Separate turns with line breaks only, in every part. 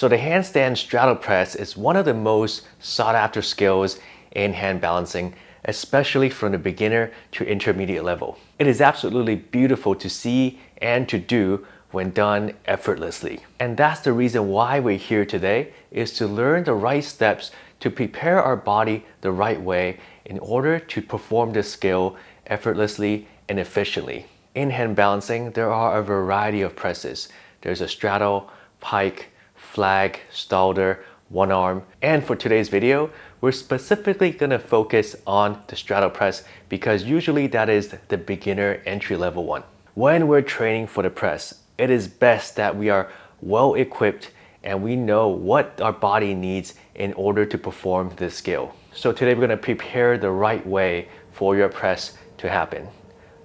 So the handstand straddle press is one of the most sought after skills in hand balancing, especially from the beginner to intermediate level. It is absolutely beautiful to see and to do when done effortlessly. And that's the reason why we're here today, is to learn the right steps to prepare our body the right way in order to perform this skill effortlessly and efficiently. In hand balancing, there are a variety of presses. There's a straddle, pike, flag, stalder, one arm. And for today's video, we're specifically gonna focus on the straddle press because usually that is the beginner entry level one. When we're training for the press, it is best that we are well equipped and we know what our body needs in order to perform this skill. So today we're gonna prepare the right way for your press to happen.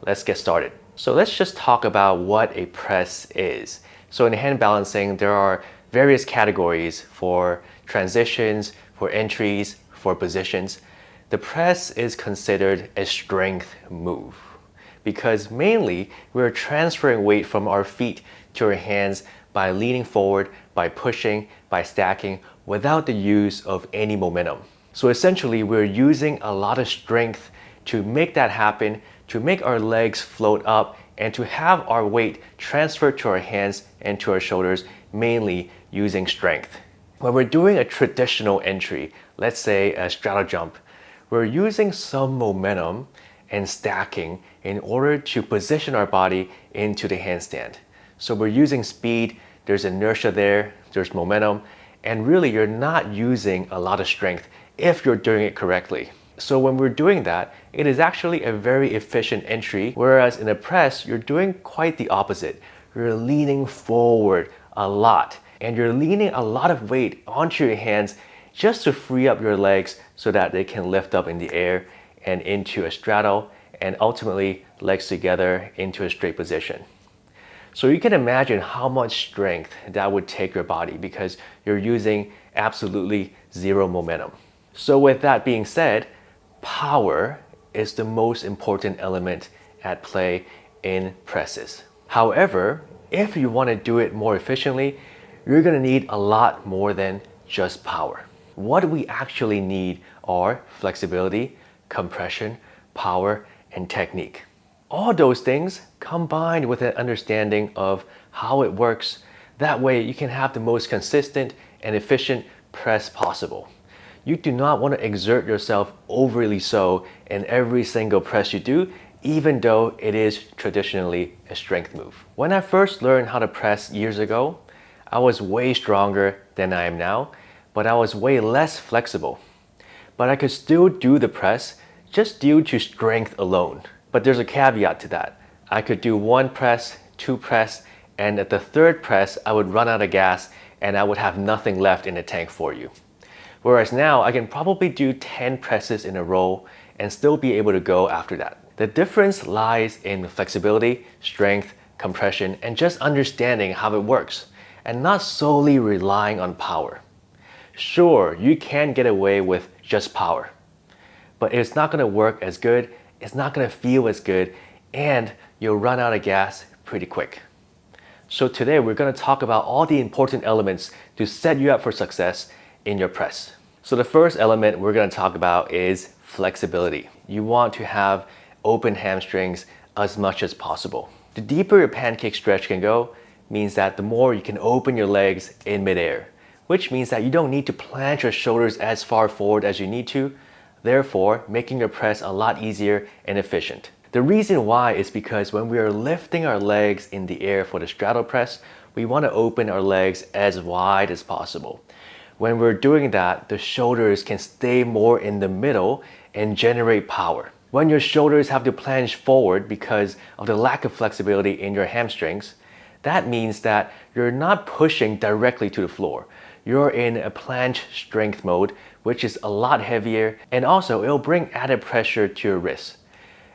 Let's get started. So let's just talk about what a press is. So in hand balancing, there are various categories for transitions, for entries, for positions. The press is considered a strength move because mainly we're transferring weight from our feet to our hands by leaning forward, by pushing, by stacking without the use of any momentum. So essentially we're using a lot of strength to make that happen, to make our legs float up and to have our weight transferred to our hands and to our shoulders, mainly using strength. When we're doing a traditional entry, let's say a straddle jump, we're using some momentum and stacking in order to position our body into the handstand. So we're using speed, there's inertia there, there's momentum, and really you're not using a lot of strength if you're doing it correctly. So when we're doing that, it is actually a very efficient entry, whereas in a press, you're doing quite the opposite. You're leaning forward a lot, and you're leaning a lot of weight onto your hands just to free up your legs so that they can lift up in the air and into a straddle, and ultimately legs together into a straight position. So you can imagine how much strength that would take your body because you're using absolutely zero momentum. So with that being said, power is the most important element at play in presses. However, if you want to do it more efficiently, you're going to need a lot more than just power. What we actually need are flexibility, compression, power, and technique. All those things combined with an understanding of how it works, that way you can have the most consistent and efficient press possible. You do not want to exert yourself overly so in every single press you do, even though it is traditionally a strength move. When I first learned how to press years ago, I was way stronger than I am now, but I was way less flexible. But I could still do the press just due to strength alone. But there's a caveat to that. I could do one press, two press, and at the third press, I would run out of gas and I would have nothing left in the tank for you. Whereas now I can probably do 10 presses in a row and still be able to go after that. The difference lies in flexibility, strength, compression, and just understanding how it works and not solely relying on power. Sure, you can get away with just power, but it's not going to work as good, it's not going to feel as good, and you'll run out of gas pretty quick. So today we're going to talk about all the important elements to set you up for success in your press. So the first element we're going to talk about is flexibility. You want to have open hamstrings as much as possible. The deeper your pancake stretch can go means that the more you can open your legs in midair, which means that you don't need to plant your shoulders as far forward as you need to, therefore making your press a lot easier and efficient. The reason why is because when we are lifting our legs in the air for the straddle press, we want to open our legs as wide as possible. When we're doing that, the shoulders can stay more in the middle and generate power. When your shoulders have to planche forward because of the lack of flexibility in your hamstrings, that means that you're not pushing directly to the floor. You're in a planche strength mode, which is a lot heavier, and also it'll bring added pressure to your wrists.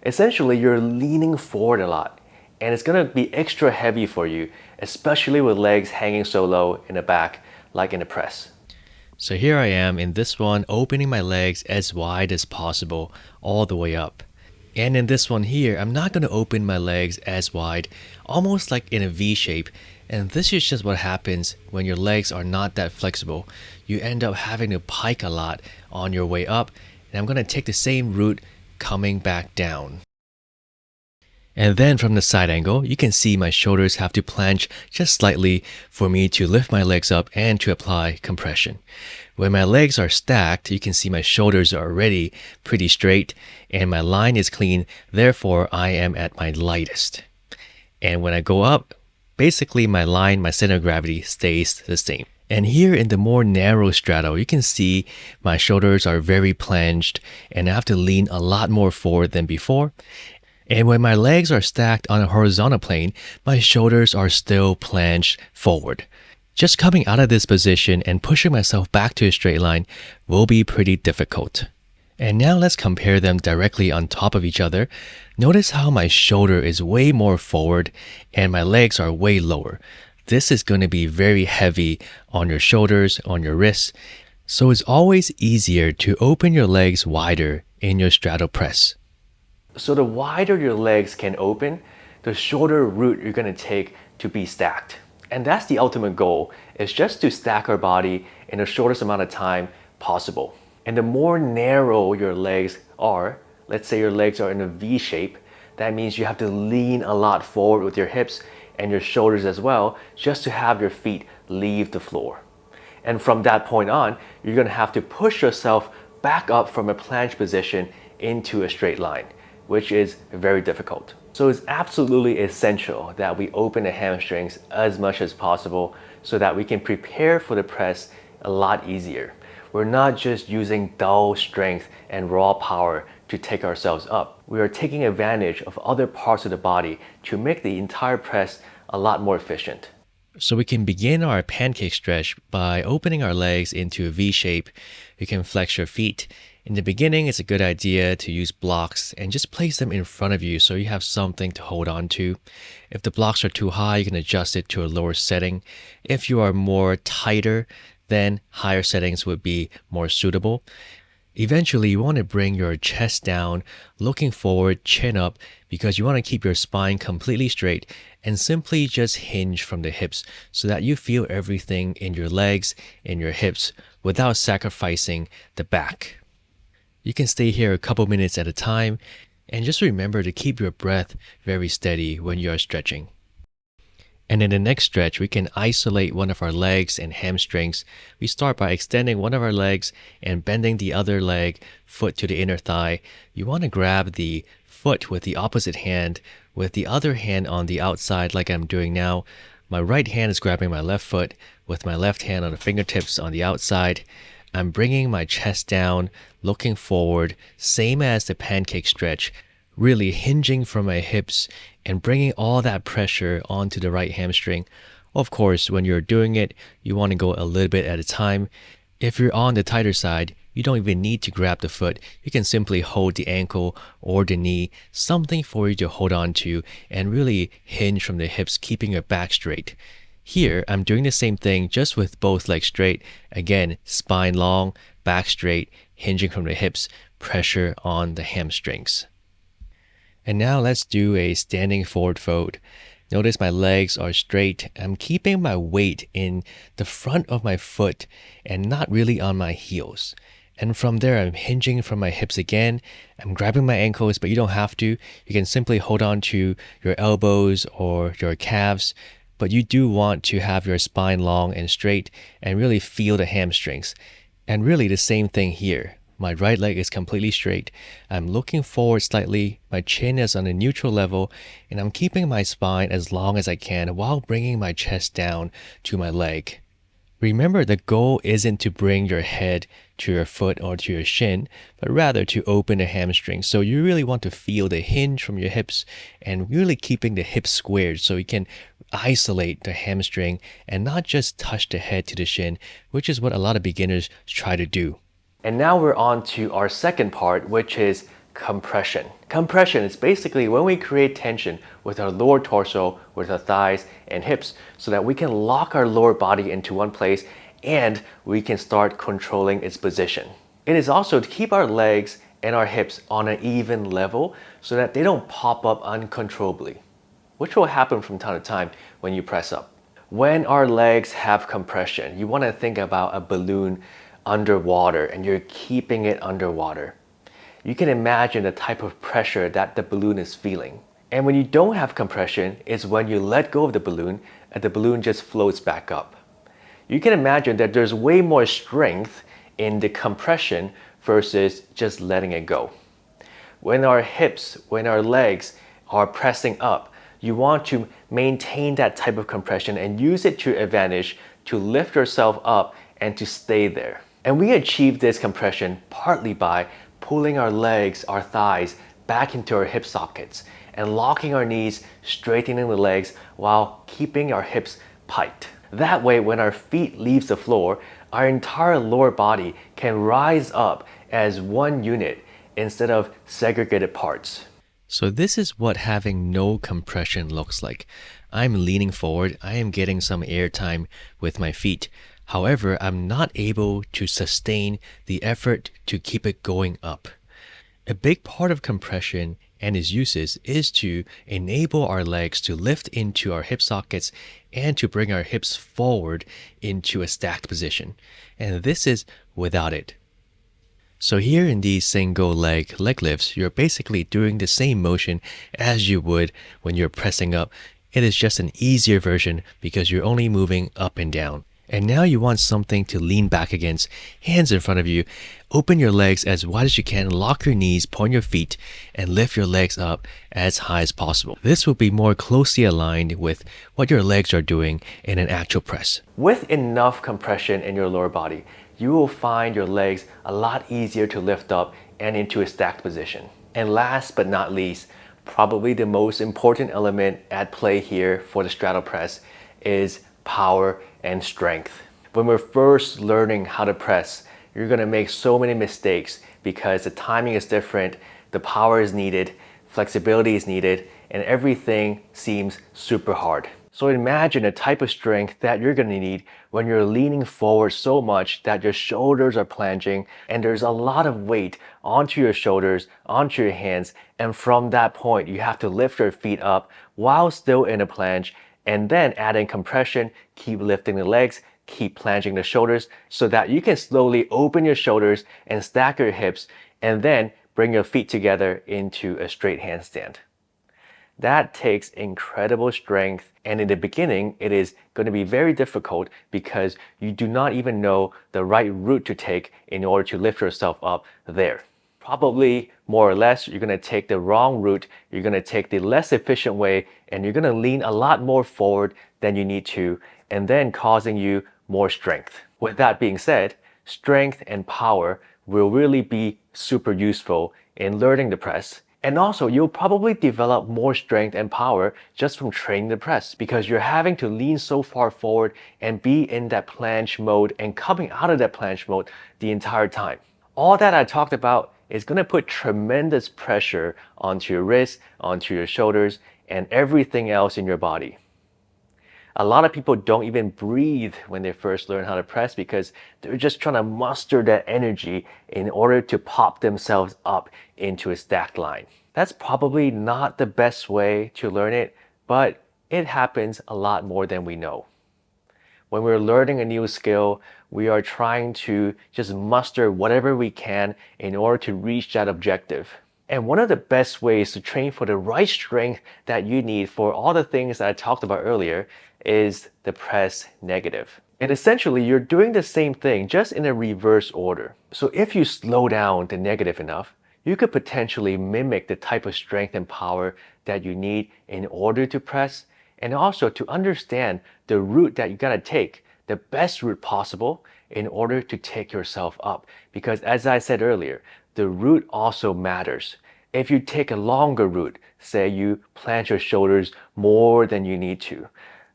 Essentially, you're leaning forward a lot, and it's gonna be extra heavy for you, especially with legs hanging so low in the back, like in the press. So here I am in this one, opening my legs as wide as possible, all the way up. And in this one here, I'm not going to open my legs as wide, almost like in a V shape, And this is just what happens when your legs are not that flexible. You end up having to pike a lot on your way up, and I'm going to take the same route coming back down. And then from the side angle, you can see my shoulders have to planche just slightly for me to lift my legs up and to apply compression. When my legs are stacked, you can see my shoulders are already pretty straight and my line is clean, therefore I am at my lightest. And when I go up, basically my line, my center of gravity stays the same. And here in the more narrow straddle, you can see my shoulders are very planched and I have to lean a lot more forward than before. And when my legs are stacked on a horizontal plane, my shoulders are still planched forward. Just coming out of this position and pushing myself back to a straight line will be pretty difficult. And now let's compare them directly on top of each other. Notice how my shoulder is way more forward and my legs are way lower. This is going to be very heavy on your shoulders, on your wrists. So it's always easier to open your legs wider in your straddle press. So the wider your legs can open, the shorter route you're going to take to be stacked. And that's the ultimate goal, is just to stack our body in the shortest amount of time possible. And the more narrow your legs are, let's say your legs are in a V shape, that means you have to lean a lot forward with your hips and your shoulders as well, just to have your feet leave the floor. And from that point on, you're going to have to push yourself back up from a planche position into a straight line, which is very difficult. So it's absolutely essential that we open the hamstrings as much as possible so that we can prepare for the press a lot easier. We're not just using dull strength and raw power to take ourselves up. We are taking advantage of other parts of the body to make the entire press a lot more efficient. So we can begin our pancake stretch by opening our legs into a V shape. You can flex your feet. In the beginning, it's a good idea to use blocks and just place them in front of you so you have something to hold on to. If the blocks are too high, you can adjust it to a lower setting. If you are more tighter, then higher settings would be more suitable. Eventually, you want to bring your chest down, looking forward, chin up, because you want to keep your spine completely straight and simply just hinge from the hips so that you feel everything in your legs, in your hips, without sacrificing the back. You can stay here a couple minutes at a time and just remember to keep your breath very steady when you are stretching. And in the next stretch, we can isolate one of our legs and hamstrings. We start by extending one of our legs and bending the other leg, foot to the inner thigh. You want to grab the foot with the opposite hand, with the other hand on the outside like I'm doing now. My right hand is grabbing my left foot with my left hand on the fingertips on the outside. I'm bringing my chest down, looking forward, same as the pancake stretch, really hinging from my hips and bringing all that pressure onto the right hamstring. Of course, when you're doing it, you want to go a little bit at a time. If you're on the tighter side, you don't even need to grab the foot. You can simply hold the ankle or the knee, something for you to hold on to and really hinge from the hips, keeping your back straight. Here, I'm doing the same thing just with both legs straight. Again, spine long, back straight, hinging from the hips, pressure on the hamstrings. And now let's do a standing forward fold. Notice my legs are straight. I'm keeping my weight in the front of my foot and not really on my heels. And from there, I'm hinging from my hips again. I'm grabbing my ankles, but you don't have to. You can simply hold on to your elbows or your calves. But you do want to have your spine long and straight and really feel the hamstrings. And really the same thing here. My right leg is completely straight. I'm looking forward slightly. My chin is on a neutral level and I'm keeping my spine as long as I can while bringing my chest down to my leg. Remember, the goal isn't to bring your head to your foot or to your shin, but rather to open the hamstring. So you really want to feel the hinge from your hips and really keeping the hips squared so you can isolate the hamstring and not just touch the head to the shin, which is what a lot of beginners try to do. And now we're on to our second part, which is compression. Compression is basically when we create tension with our lower torso, with our thighs and hips, so that we can lock our lower body into one place and we can start controlling its position. It is also to keep our legs and our hips on an even level so that they don't pop up uncontrollably, which will happen from time to time when you press up. When our legs have compression, you want to think about a balloon underwater and you're keeping it underwater. You can imagine the type of pressure that the balloon is feeling. And when you don't have compression, is when you let go of the balloon and the balloon just floats back up. You can imagine that there's way more strength in the compression versus just letting it go. When our hips, when our legs are pressing up, you want to maintain that type of compression and use it to your advantage to lift yourself up and to stay there. And we achieve this compression partly by pulling our legs, our thighs, back into our hip sockets and locking our knees, straightening the legs while keeping our hips piked. That way, when our feet leaves the floor, our entire lower body can rise up as one unit instead of segregated parts. So this is what having no compression looks like. I'm leaning forward, I am getting some air time with my feet. However, I'm not able to sustain the effort to keep it going up. A big part of compression and its uses is to enable our legs to lift into our hip sockets and to bring our hips forward into a stacked position. And this is without it. So here in these single leg lifts, you're basically doing the same motion as you would when you're pressing up. It is just an easier version because you're only moving up and down. And now you want something to lean back against, hands in front of you. Open your legs as wide as you can, lock your knees, point your feet, and lift your legs up as high as possible. This will be more closely aligned with what your legs are doing in an actual press. With enough compression in your lower body, you will find your legs a lot easier to lift up and into a stacked position. And last but not least, probably the most important element at play here for the straddle press is power and strength. When we're first learning how to press, you're gonna make so many mistakes because the timing is different, the power is needed, flexibility is needed, and everything seems super hard. So imagine a type of strength that you're gonna need when you're leaning forward so much that your shoulders are planching and there's a lot of weight onto your shoulders, onto your hands, and from that point you have to lift your feet up while still in a planche and then add in compression, keep lifting the legs, keep planching the shoulders so that you can slowly open your shoulders and stack your hips and then bring your feet together into a straight handstand. That takes incredible strength, and in the beginning it is going to be very difficult because you do not even know the right route to take in order to lift yourself up there. Probably more or less you're going to take the wrong route, you're going to take the less efficient way, and you're going to lean a lot more forward than you need to, and then causing you more strength. With that being said, strength and power will really be super useful in learning the press. And also, you'll probably develop more strength and power just from training the press because you're having to lean so far forward and be in that planche mode and coming out of that planche mode the entire time. All that I talked about is going to put tremendous pressure onto your wrists, onto your shoulders, and everything else in your body. A lot of people don't even breathe when they first learn how to press because they're just trying to muster that energy in order to pop themselves up into a stacked line. That's probably not the best way to learn it, but it happens a lot more than we know. When we're learning a new skill, we are trying to just muster whatever we can in order to reach that objective. And one of the best ways to train for the right strength that you need for all the things that I talked about earlier is the press negative. And essentially, you're doing the same thing, just in a reverse order. So if you slow down the negative enough, you could potentially mimic the type of strength and power that you need in order to press, and also to understand the route that you gotta take, the best route possible in order to take yourself up. Because as I said earlier, the route also matters. If you take a longer route, say you plant your shoulders more than you need to,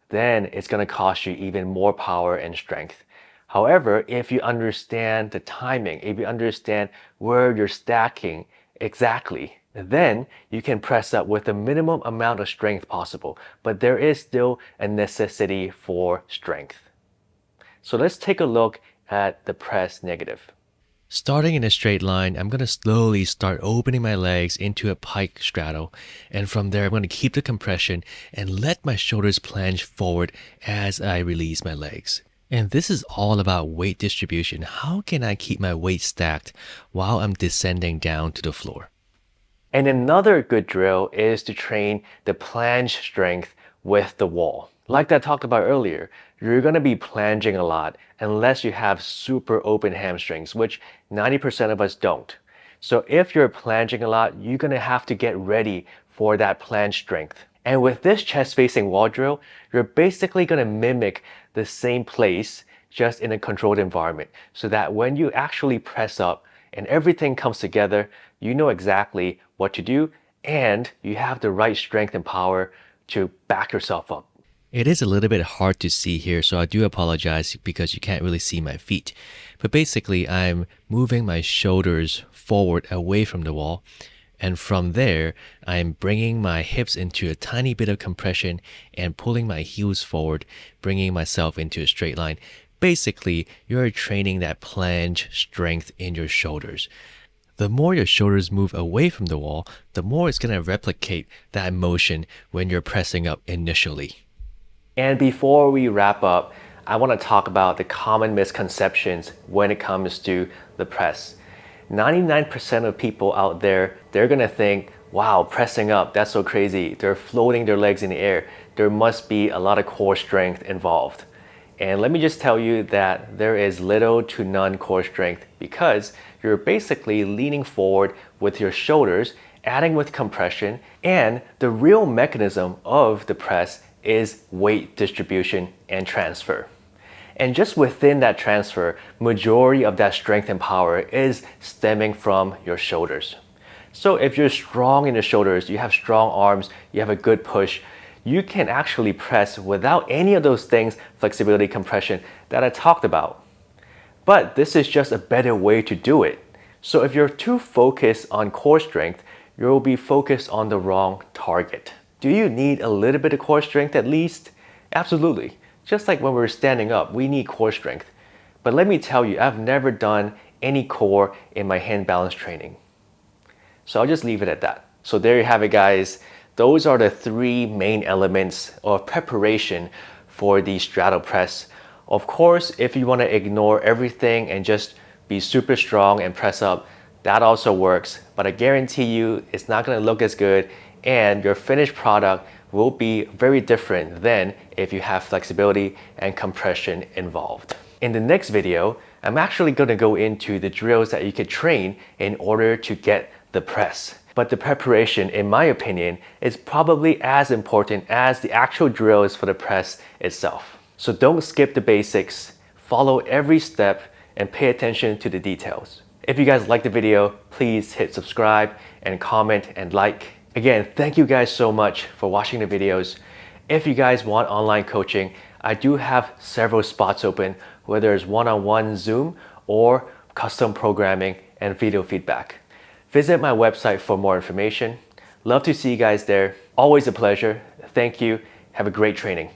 then it's going to cost you even more power and strength. However, if you understand the timing, if you understand where you're stacking exactly, then you can press up with the minimum amount of strength possible. But there is still a necessity for strength. So let's take a look at the press negative. Starting in a straight line, I'm going to slowly start opening my legs into a pike straddle. And from there, I'm going to keep the compression and let my shoulders plunge forward as I release my legs. And this is all about weight distribution. How can I keep my weight stacked while I'm descending down to the floor? And another good drill is to train the planche strength with the wall. Like I talked about earlier, you're going to be plunging a lot unless you have super open hamstrings, which 90% of us don't. So if you're plunging a lot, you're going to have to get ready for that planche strength. And with this chest facing wall drill, you're basically going to mimic the same place just in a controlled environment so that when you actually press up and everything comes together, you know exactly what to do and you have the right strength and power to back yourself up. It is a little bit hard to see here, so I do apologize because you can't really see my feet. But basically, I'm moving my shoulders forward away from the wall. And from there, I'm bringing my hips into a tiny bit of compression and pulling my heels forward, bringing myself into a straight line. Basically, you're training that planche strength in your shoulders. The more your shoulders move away from the wall, the more it's going to replicate that motion when you're pressing up initially. And before we wrap up, I want to talk about the common misconceptions when it comes to the press. 99% of people out there, they're going to think, wow, pressing up, that's so crazy. They're floating their legs in the air. There must be a lot of core strength involved. And let me just tell you that there is little to none core strength because you're basically leaning forward with your shoulders, adding with compression, and the real mechanism of the press is weight distribution and transfer. And just within that transfer, majority of that strength and power is stemming from your shoulders. So if you're strong in the shoulders, you have strong arms, you have a good push, you can actually press without any of those things, flexibility, compression, that I talked about. But this is just a better way to do it. So if you're too focused on core strength, you'll be focused on the wrong target. Do you need a little bit of core strength at least? Absolutely. Just like when we're standing up, we need core strength. But let me tell you, I've never done any core in my hand balance training. So I'll just leave it at that. So there you have it, guys. Those are the three main elements of preparation for the straddle press. Of course, if you want to ignore everything and just be super strong and press up, that also works. But I guarantee you it's not going to look as good and your finished product will be very different than if you have flexibility and compression involved. In the next video, I'm actually going to go into the drills that you could train in order to get the press. But the preparation, in my opinion, is probably as important as the actual drills for the press itself. So don't skip the basics, follow every step, and pay attention to the details. If you guys liked the video, please hit subscribe and comment and like. Again, thank you guys so much for watching the videos. If you guys want online coaching, I do have several spots open, whether it's one-on-one Zoom or custom programming and video feedback. Visit my website for more information. Love to see you guys there. Always a pleasure. Thank you. Have a great training.